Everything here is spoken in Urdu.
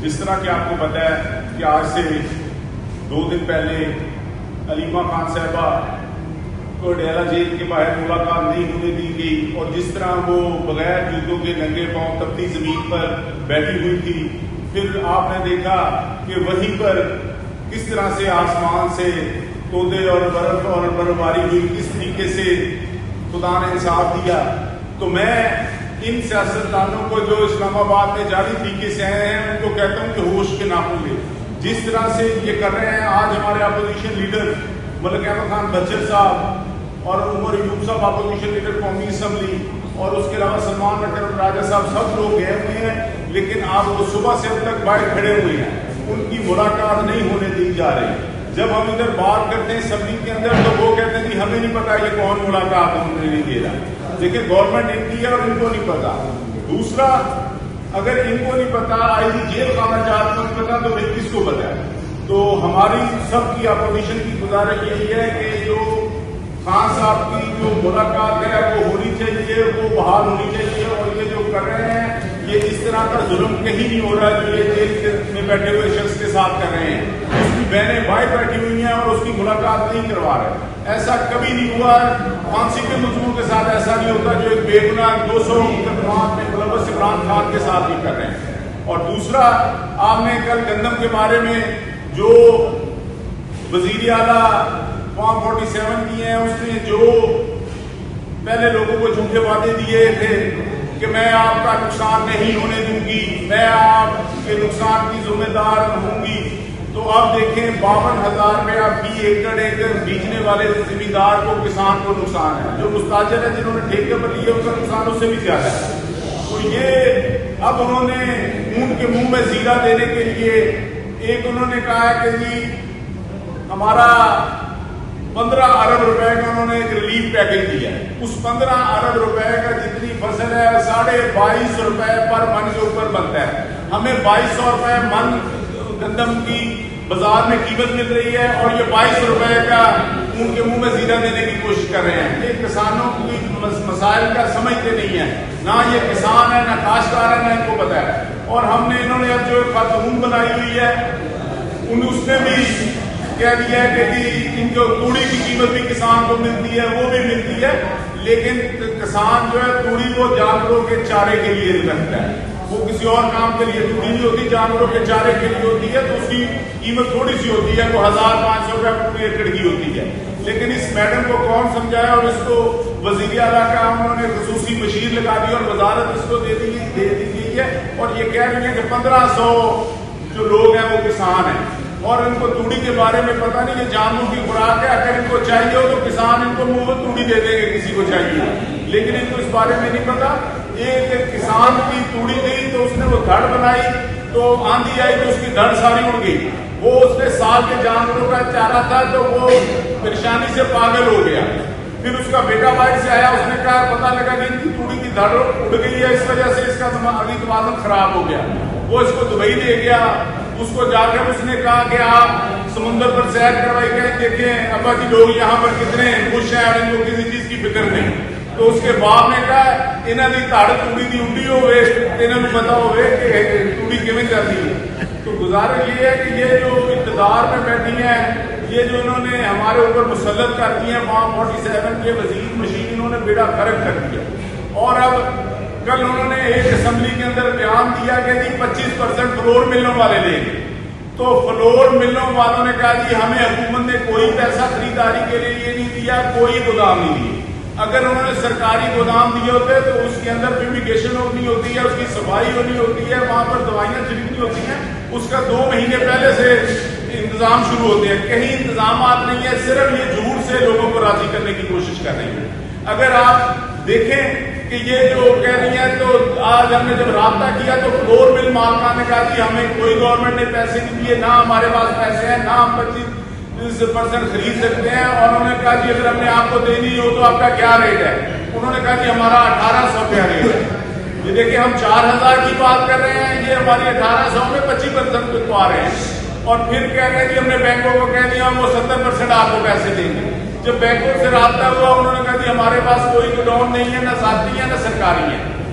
جس طرح کہ آپ کو پتا ہے کہ آج سے 2 دن پہلے علیمہ خان صاحبہ کو ڈیرہ جیل کے باہر ملاقات نہیں ہونے دی گئی، اور جس طرح وہ بغیر جوتوں کے ننگے پاؤں تپتی زمین پر بیٹھی ہوئی تھی، پھر آپ نے دیکھا کہ وہیں پر کس طرح سے آسمان سے تودے اور برف اور برفباری ہوئی، کس طریقے سے خدا نے انصاف دیا۔ تو میں ان سیاستدانوں کو جو اسلام آباد میں جعلی طریقے سے آئے ہیں ان کو کہتا ہوں کہ ہوش کے ناخن لے۔ جس طرح سے یہ کر رہے ہیں، آج ہمارے opposition leader Malik Ahmad Khan Butcher صاحب اور عمر ایوب صاحب اپوزیشن لیڈر قومی اسمبلی، اور اس کے علاوہ سلمان راجہ صاحب، سب لوگ گئے ہوئے ہیں، لیکن آپ وہ صبح سے اب تک باہر کھڑے ہوئے ہیں، ان کی ملاقات نہیں ہونے دی جا رہی۔ جب ہم ادھر بات کرتے ہیں اسمبلی کے اندر تو وہ کہتے ہیں کہ ہمیں نہیں پتا یہ کون ملاقات ہمیں نہیں دے رہا۔ دیکھیں گورنمنٹ ان کی ہے اور ان کو نہیں پتا۔ دوسرا، اگر ان کو نہیں پتا، آئی جی جیل خانہ جات کو نہیں پتا، تو پھر کس کو پتا ہے؟ تو ہماری سب کی اپوزیشن کی گزارش یہی ہے کہ جو خان صاحب کی جو ملاقات ہے وہ ہونی چاہیے، وہ بحال ہونی چاہیے، اور یہ جو کر رہے ہیں یہ اس طرح کا ظلم کہیں نہیں ہو رہا جو یہ جیل میں بیٹھے ہوئے شخص کے ساتھ کر رہے ہیں۔ اس کی بہنیں بھائی بیٹھی ہوئی ہیں اور اس کی ملاقات نہیں کروا رہے، ایسا کبھی نہیں ہوا ہے۔ پھانسی کے ملزموں کے ساتھ ایسا نہیں ہوتا جو ایک بے گناہ 200 مقدمات میں ملوث عمران خان کے ساتھ بھی کر رہے ہیں۔ اور دوسرا، آپ نے کل گندم کے بارے میں جو وزیر اعلیٰ فارم 47 کی ہیں، اس نے جو پہلے لوگوں کو جھوٹے وعدے دیے تھے کہ میں آپ کا نقصان نہیں ہونے دوں گی، میں آپ کے نقصان کی ذمہ دار ہوں گی، تو اب دیکھیں 52,000 روپیہ فی ایکڑ بیچنے والے زمیندار کو، کسان کو نقصان ہے۔ جو مستاجر ہے جنہوں نے ٹھیکے پر لیے ان کا نقصان اس سے بھی زیادہ ہے۔ تو یہ اب انہوں نے اون کے منہ میں زیرہ دینے کے لیے ایک انہوں نے کہا ہے کہ جی ہمارا 15 ارب روپے کا انہوں نے ایک ریلیف پیکج دیا ہے، اس 15 ارب روپے کا جتنی فصل ہے 2250 روپے پر من کے اوپر بنتا ہے، ہمیں 2200 روپے من گندم کی بازار میں قیمت مل رہی ہے، اور یہ 2200 روپے کا ان کے منہ میں زیرہ دینے کی کوشش کر رہے ہیں۔ یہ کسانوں کی مسائل کا سمجھتے نہیں ہیں، نہ یہ کسان ہے، نہ کاشتکار ہے، نہ ان کو پتا ہے۔ اور ہم نے انہوں نے اب جو خاتون بنائی ہوئی ہے اس نے بھی کہہ دیا ہے کہ ان کو توڑی کی قیمت بھی کسان کو ملتی ہے، وہ بھی ملتی ہے، لیکن کسان جو ہے توڑی کو جانوروں کے چارے کے لیے رکھتا ہے، وہ کسی اور کام کے لیے توڑی نہیں ہوتی، جانوروں کے چارے کے لیے ہوتی ہے، تو اس کی قیمت تھوڑی سی ہوتی ہے، وہ 1500 روپے پوری ایکڑ کی ہوتی ہے۔ لیکن اس میڈم کو کون سمجھایا، اور اس کو وزیر اعلیٰ کا انہوں نے خصوصی مشیر لگا دی اور وزارت اس کو دے دی گئی ہے، اور یہ کہہ رہی ہے کہ 1500 جو لوگ ہیں وہ کسان ہیں، اور ان کو توڑی کے بارے میں پتہ نہیں، یہ جانوروں کی خوراک ہے، اگر ان کو چاہیے ہو تو کسان ان کو منہ توڑی دے دیں گے کسی کو چاہیے، لیکن ان کو اس بارے میں نہیں پتا۔ ایک کسان کی توڑی گئی تو اس نے وہ دھڑ بنائی، تو آندھی آئی تو اس کی دھڑ ساری اڑ گئی، وہ اس نے سال کے جانوروں کا چارہ تھا تو وہ پریشانی سے پاگل ہو گیا۔ پھر اس کا بیٹا باہر سے آیا، اس نے کہا پتہ لگا کہ ان کی توڑی کی دھڑ اڑ گئی ہے، اس وجہ سے اس کا عقلی توازن خراب ہو گیا۔ وہ اس کو دبئی لے گیا، اس کو جا کر اس نے کہا کہ آپ سمندر پر سیر کروائی گئے، دیکھیں ابا جی لوگ یہاں پر کتنے خوش ہیں اور ان کو کسی چیز کی فکر نہیں۔ تو اس کے باپ نے کہا انہوں نے دھڑ توڑی دی اڈی ہوئے، انہوں نے پتا ہوئے کہ توڑی کیویں جاتی ہے۔ تو گزارش یہ ہے کہ یہ جو اقتدار میں بیٹھی ہیں، یہ جو انہوں نے ہمارے اوپر مسلط کر دی ہیں فارم 47 کے وزیر مشین، انہوں نے بیڑا غرق کر دیا۔ اور اب کل انہوں نے ایک اسمبلی کے اندر بیان دیا کہ جی 25% فلور ملوں والے لیں گے، تو فلور ملوں والوں نے کہا جی ہمیں حکومت نے کوئی پیسہ خریداری کے لیے یہ نہیں دیا، کوئی گودام نہیں دیے۔ اگر انہوں نے سرکاری گودام دیے ہوتے تو اس کے اندر فیومیگیشن ہونی ہوتی ہے، اس کی صفائی ہونی ہوتی ہے، وہاں پر دوائیاں چھڑکنی ہوتی ہیں، اس کا 2 مہینے پہلے سے انتظام شروع ہوتے ہیں۔ کہیں انتظامات نہیں ہے، صرف یہ جھوٹ سے لوگوں کو راضی کرنے کی کوشش کر رہی ہے۔ اگر آپ دیکھیں کہ یہ جو کہہ رہی ہیں، تو آج ہم نے جب رابطہ کیا تو فلور مل مالکان نے کہا جی ہمیں کوئی گورنمنٹ نے پیسے نہیں دیے، نہ ہمارے پاس پیسے ہیں، نہ ہم 25% خرید سکتے ہیں۔ اور انہوں نے کہا جی اگر ہم نے آپ کو دینی ہو تو آپ کا کیا ریٹ ہے؟ انہوں نے کہا جی ہمارا 1800 روپیہ ریٹ ہے۔ یہ دیکھیں ہم 4000 کی بات کر رہے ہیں، یہ ہماری 1800 میں 25% کو آ رہے ہیں، اور پھر کہہ رہے ہیں جی ہم نے بینکوں کو کہہ دیا وہ 70% آپ کو پیسے دیں گے۔ جب بینکوں سے رابطہ ہوا انہوں نے کہا جی ہمارے پاس کوئی گوڈاؤن نہیں ہے، نہ ذاتی ہے نہ سرکاری ہے۔